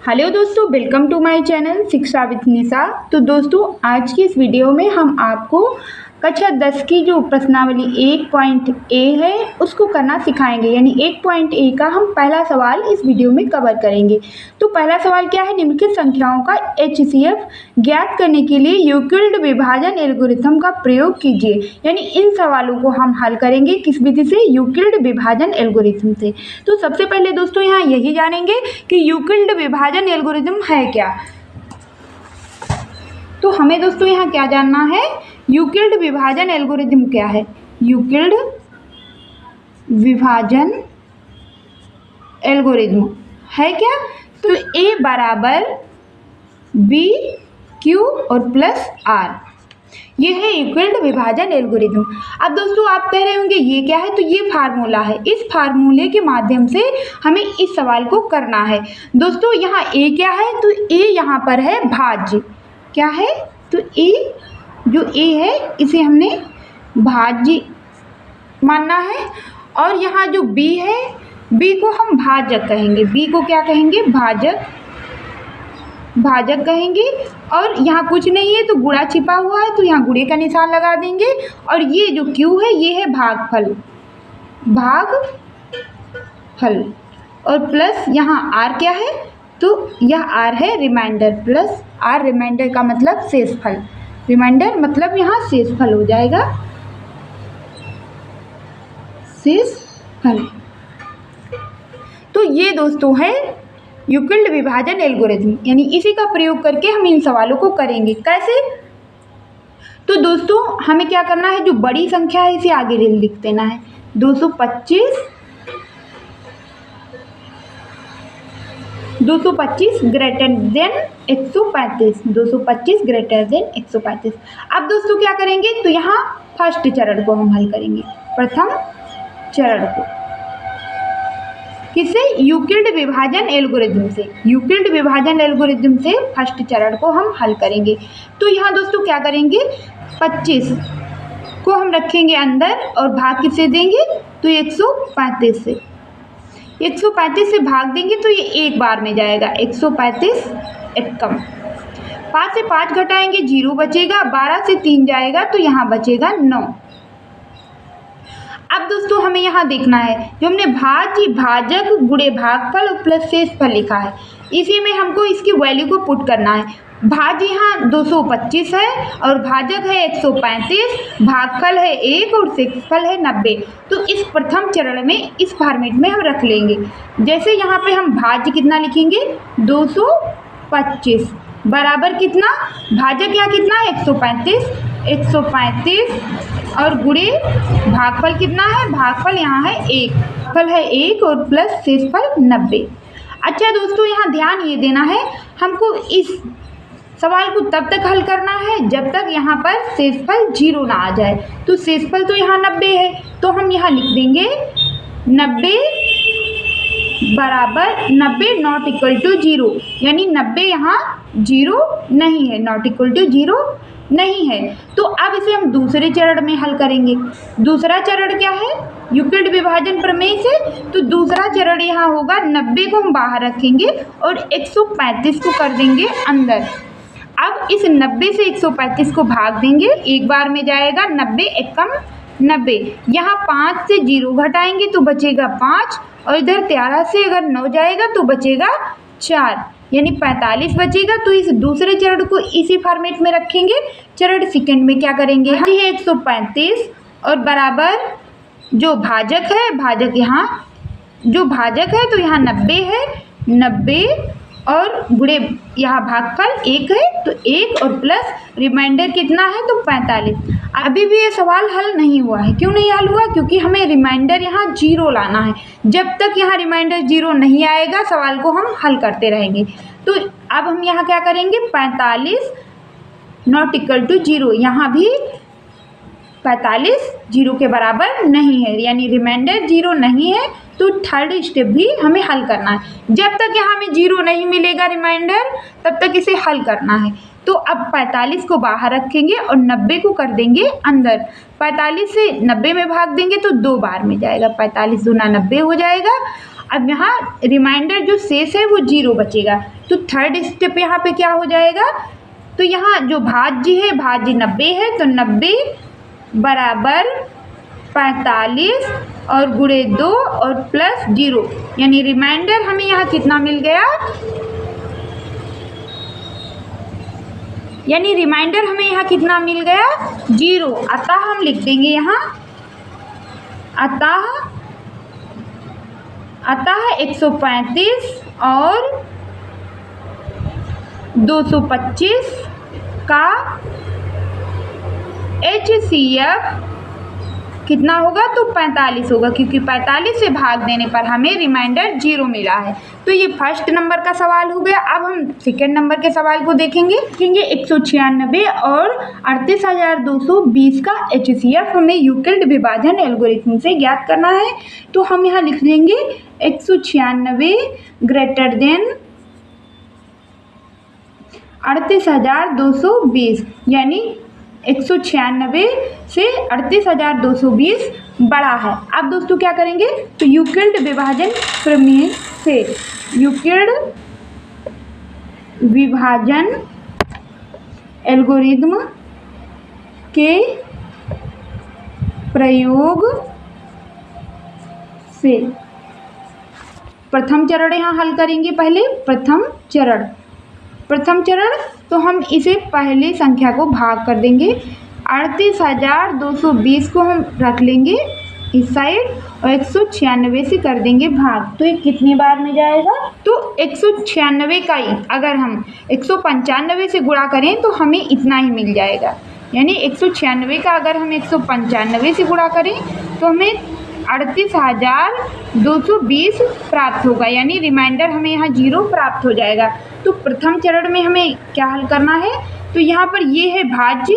Hello दोस्तों, welcome to my channel शिक्षा with निशा। तो दोस्तों, आज की इस वीडियो में हम आपको कक्षा 10 की जो प्रश्नावली 1.A है उसको करना सिखाएंगे। यानी 1.A का हम पहला सवाल इस वीडियो में कवर करेंगे। तो पहला सवाल क्या है, निम्नलिखित संख्याओं का HCF ज्ञात करने के लिए यूक्लिड विभाजन एल्गोरिथम का प्रयोग कीजिए। यानी इन सवालों को हम हल करेंगे किस विधि से, यूक्लिड विभाजन एल्गोरिथम से। तो सबसे पहले दोस्तों यहाँ यही जानेंगे कि यूक्लिड विभाजन एल्गोरिथम है क्या। तो हमें दोस्तों यहाँ क्या जानना है, यूक्लिड विभाजन एल्गोरिथम क्या है। यूक्लिड विभाजन एल्गोरिथम है क्या, तो A बराबर B Q और प्लस R, ये है यूक्लिड विभाजन एल्गोरिथम। अब दोस्तों आप कह रहे होंगे ये क्या है, तो ये फार्मूला है। इस फार्मूले के माध्यम से हमें इस सवाल को करना है। दोस्तों यहाँ A क्या है, तो A यहाँ पर है भाज्य। क्या है, तो A जो A है इसे हमने भाज्य मानना है। और यहाँ जो B है, B को हम भाजक कहेंगे। B को क्या कहेंगे, भाजक कहेंगे। और यहाँ कुछ नहीं है तो गुणा छिपा हुआ है, तो यहाँ गुणे का निशान लगा देंगे। और ये जो Q है ये है भागफल। और प्लस यहाँ R क्या है, तो यह R है रिमाइंडर। प्लस R रिमाइंडर का मतलब शेषफल। रिमाइंडर मतलब यहाँ शेषफल हो जाएगा, शेषफल। तो ये दोस्तों है यूक्लिड विभाजन एल्गोरिथम। यानी इसी का प्रयोग करके हम इन सवालों को करेंगे। कैसे, तो दोस्तों हमें क्या करना है, जो बड़ी संख्या है इसे आगे लिख देना है। 225 ग्रेटर देन 135। 225 greater than 135। अब दोस्तों क्या करेंगे, तो यहाँ फर्स्ट चरण को हम हल करेंगे। प्रथम चरण को किससे, यूक्लिड विभाजन एल्गोरिथम से। यूक्लिड विभाजन एल्गोरिथम से फर्स्ट चरण को हम हल करेंगे। तो यहाँ दोस्तों क्या करेंगे, 25 को हम रखेंगे अंदर और भाग किससे देंगे, तो 135 से। 135 से भाग देंगे तो ये एक बार में जाएगा। 135 एकम। 5 से 5 घटाएंगे 0 बचेगा। 12 से 3 जाएगा तो यहाँ बचेगा 9। अब दोस्तों हमें यहाँ देखना है, जो हमने भाज्य, भाजक, गुणे भागफल और प्लस शेषफल लिखा है, इसी में हमको इसकी वैल्यू को पुट करना है। भाज्य यहाँ 225 है और भाजक है 135, भागफल है 1 और शेषफल है 90। तो इस प्रथम चरण में इस फॉर्मेट में हम रख लेंगे। जैसे यहाँ पे हम भाज्य कितना लिखेंगे, 225 बराबर कितना, भाजक यहाँ कितना है 135 और गुणे भागफल कितना है, भागफल यहाँ है 1, फल है 1 और प्लस शेषफल 90। अच्छा दोस्तों यहाँ ध्यान ये देना है, हमको इस सवाल को तब तक हल करना है जब तक यहाँ पर शेषफल 0 ना आ जाए। तो शेषफल तो यहाँ 90 है, तो हम यहाँ लिख देंगे 90 बराबर 90 नॉट इक्वल टू 0। यानी 90 यहाँ 0 नहीं है, नॉट इक्वल टू 0 नहीं है। तो अब इसे हम दूसरे चरण में हल करेंगे। दूसरा चरण क्या है, यूक्लिड विभाजन प्रमेय से। तो दूसरा चरण यहाँ होगा, 90 को हम बाहर रखेंगे और 135 को कर देंगे अंदर। अब इस 90 से 135 को भाग देंगे, एक बार में जाएगा। 90 एकम 90। यहाँ 5 से 0 घटाएंगे तो बचेगा 5 और इधर 13 से अगर 9 जाएगा तो बचेगा 4, यानी 45 बचेगा। तो इस दूसरे चरण को इसी फॉर्मेट में रखेंगे। चरण सेकंड में क्या करेंगे, ये है 135 और बराबर जो भाजक है, भाजक यहाँ जो भाजक है तो यहाँ 90 है, 90 और गुणे यहाँ भागफल 1 है तो 1 और प्लस रिमाइंडर कितना है, तो 45। अभी भी ये सवाल हल नहीं हुआ है। क्यों नहीं हल हुआ, क्योंकि हमें रिमाइंडर यहाँ 0 लाना है। जब तक यहाँ रिमाइंडर 0 नहीं आएगा सवाल को हम हल करते रहेंगे। तो अब हम यहाँ क्या करेंगे, 45 नॉट इक्वल टू 0। यहाँ भी 45 0 के बराबर नहीं है, यानी रिमाइंडर 0 नहीं है। तो थर्ड स्टेप भी हमें हल करना है। जब तक यहाँ हमें 0 नहीं मिलेगा रिमाइंडर, तब तक इसे हल करना है। तो अब 45 को बाहर रखेंगे और 90 को कर देंगे अंदर। 45 से 90 में भाग देंगे तो 2 बार में जाएगा। 45 दूना 90 हो जाएगा। अब यहाँ रिमाइंडर जो शेष है वो 0 बचेगा। तो थर्ड स्टेप यहाँ पे क्या हो जाएगा, तो यहाँ जो भाज्य है, भाज्य 90 है, तो 90 बराबर 45 और गुणे 2 और प्लस 0, यानी रिमाइंडर हमें यहाँ कितना मिल गया, यानी रिमाइंडर हमें यहाँ कितना मिल गया, 0। अतः हम लिख देंगे यहाँ, अतः 135 और 225 का HCF कितना होगा, तो 45 होगा, क्योंकि 45 से भाग देने पर हमें रिमाइंडर 0 मिला है। तो ये फर्स्ट नंबर का सवाल हो गया। अब हम सेकेंड नंबर के सवाल को देखेंगे। 196 और 38,220 का HCF हमें यूक्लिड विभाजन एल्गोरिथम से ज्ञात करना है। तो हम यहाँ लिख लेंगे 196 ग्रेटर देन 38,220, यानी 196 से 38,220 बड़ा है। अब दोस्तों क्या करेंगे, तो यूक्लिड विभाजन प्रमेय से, यूक्लिड विभाजन एल्गोरिथम के प्रयोग से प्रथम चरण यहाँ हल करेंगे। पहले प्रथम चरण तो हम इसे पहली संख्या को भाग कर देंगे। 38,220 को हम रख लेंगे इस साइड और 196 से कर देंगे भाग। तो ये कितनी बार में जाएगा, तो 196 का ही अगर हम 195 से गुणा करें तो हमें इतना ही मिल जाएगा। यानी 196 का अगर हम 195 से गुणा करें तो हमें 38,220 प्राप्त होगा, यानी रिमाइंडर हमें यहाँ 0 प्राप्त हो जाएगा। तो प्रथम चरण में हमें क्या हल करना है, तो यहाँ पर ये है भाज्य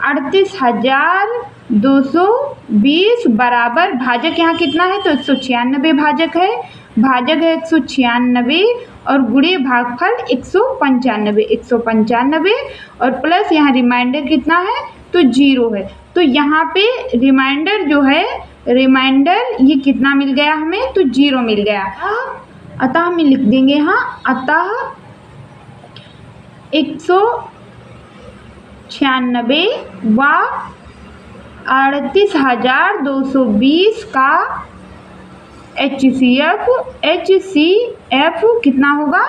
38,220 बराबर भाजक यहाँ कितना है, तो 196 भाजक है 196 और गुणे भागफल 195 और प्लस यहाँ रिमाइंडर कितना है, तो 0 है। तो यहाँ पे रिमाइंडर जो है, रिमाइंडर ये कितना मिल गया हमें, तो 0 मिल गया। अतः हम लिख देंगे यहाँ, अतः 196 व 38,220 का HCF कितना होगा,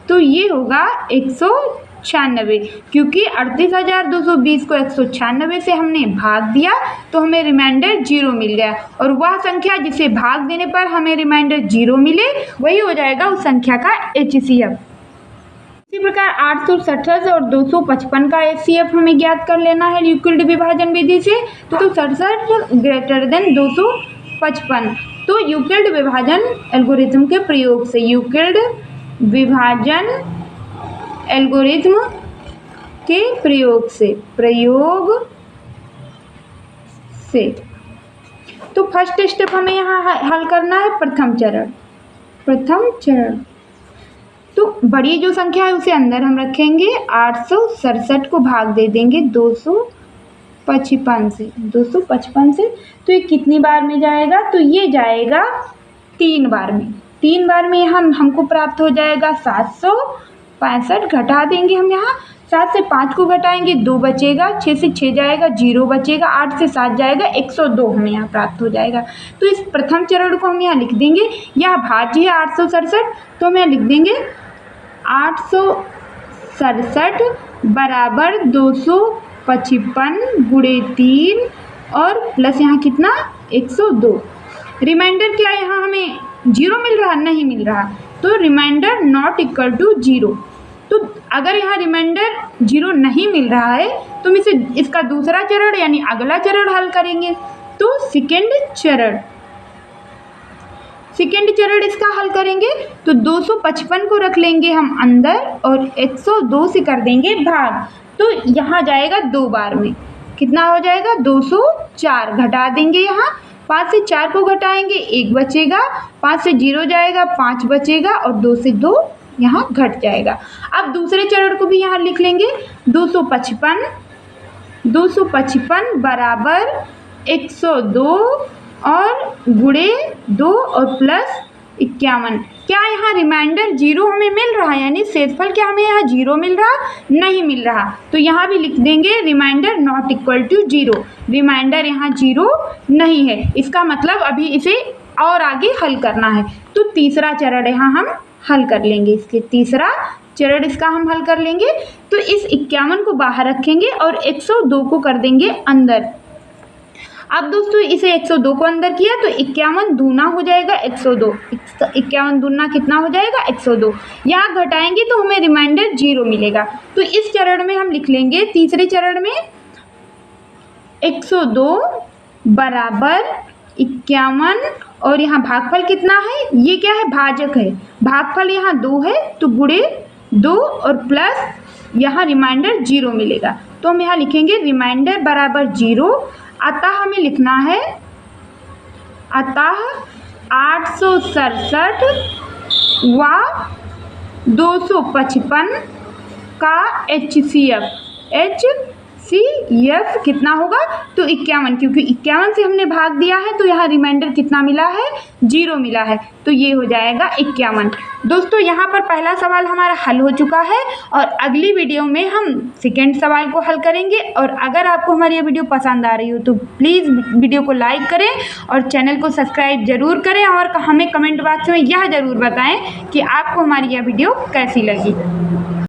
तो ये होगा 196, क्योंकि 38,220 को 196 से हमने भाग दिया तो हमें रिमाइंडर 0 मिल गया, और वह संख्या जिसे भाग देने पर हमें रिमाइंडर 0 मिले वही हो जाएगा उस संख्या का HCF। इसी प्रकार 867 और 255 का HCF हमें ज्ञात कर लेना है यूक्लिड विभाजन विधि से। तो 67 ग्रेटर देन 255, तो यूक्लिड विभाजन एल्गोरिथम के प्रयोग से, यूक्लिड विभाजन एल्गोरिथम के प्रयोग से तो फर्स्ट स्टेप हमें यहाँ हल करना है प्रथम चरण। तो बड़ी जो संख्या है उसे अंदर हम रखेंगे, 867 को भाग दे देंगे 255 से। तो ये कितनी बार में जाएगा, तो ये जाएगा 3 बार में हमको प्राप्त हो जाएगा 765। घटा देंगे हम यहाँ, 7 से 5 को घटाएंगे 2 बचेगा, 6 से 6 जाएगा 0 बचेगा, 8 से 7 जाएगा 102 हमें यहाँ प्राप्त हो जाएगा। तो इस प्रथम चरण को हम यहाँ लिख देंगे, यह भाज्य है 867, तो हम यहाँ लिख देंगे 867 बराबर 255 गुणे 3 और प्लस यहाँ कितना 102। रिमाइंडर क्या है, यहाँ हमें 0 मिल रहा, नहीं मिल रहा, तो रिमाइंडर नॉट इक्वल टू 0। तो अगर यहाँ रिमाइंडर 0 नहीं मिल रहा है तो हम इसे इसका दूसरा चरण यानी अगला चरण हल करेंगे। तो सेकेंड चरण इसका हल करेंगे, तो 255 को रख लेंगे हम अंदर और 102 से कर देंगे भाग। तो यहाँ जाएगा 2 बार में, कितना हो जाएगा 204। घटा देंगे यहाँ, 5 से 4 को घटाएंगे 1 बचेगा, 5 से 0 जाएगा 5 बचेगा और 2 से 2 यहाँ घट जाएगा। अब दूसरे चरण को भी यहाँ लिख लेंगे, 255 बराबर 102 और गुणे 2 और प्लस 51। क्या यहाँ रिमाइंडर 0 हमें मिल रहा है, यानी शेषफल क्या हमें यहाँ 0 मिल रहा, नहीं मिल रहा, तो यहाँ भी लिख देंगे remainder not equal to 0। Remainder यहाँ 0 नहीं है, इसका मतलब अभी इसे और आगे हल करना है। तो तीसरा चरण यहाँ हम हल कर लेंगे, इसके तीसरा चरण इसका हम हल कर लेंगे। तो इस 51 को बाहर रखेंगे और 102 को कर देंगे अंदर। अब दोस्तों इसे 102 को अंदर किया तो 51 दूना हो जाएगा 102। 51 दूना कितना हो जाएगा 102। यहाँ घटाएंगे तो हमें रिमाइंडर 0 मिलेगा। तो इस चरण में हम लिख लेंगे, तीसरे चरण में 102 बराबर 51 और यहाँ भागफल कितना है, ये क्या है भाजक है, भागफल यहाँ 2 है तो गुणे 2 और प्लस यहाँ रिमाइंडर 0 मिलेगा। तो हम यहाँ लिखेंगे रिमाइंडर बराबर 0। अतः हमें लिखना है, अतः 867 व 255 का HCF कितना होगा, तो 51, क्योंकि 51 से हमने भाग दिया है तो यहाँ रिमाइंडर कितना मिला है 0 मिला है, तो ये हो जाएगा 51। दोस्तों यहाँ पर पहला सवाल हमारा हल हो चुका है और अगली वीडियो में हम सेकेंड सवाल को हल करेंगे। और अगर आपको हमारी ये वीडियो पसंद आ रही हो तो प्लीज़ वीडियो को लाइक करें और चैनल को सब्सक्राइब ज़रूर करें और हमें कमेंट बॉक्स में यह ज़रूर बताएं कि आपको हमारी यह वीडियो कैसी लगी।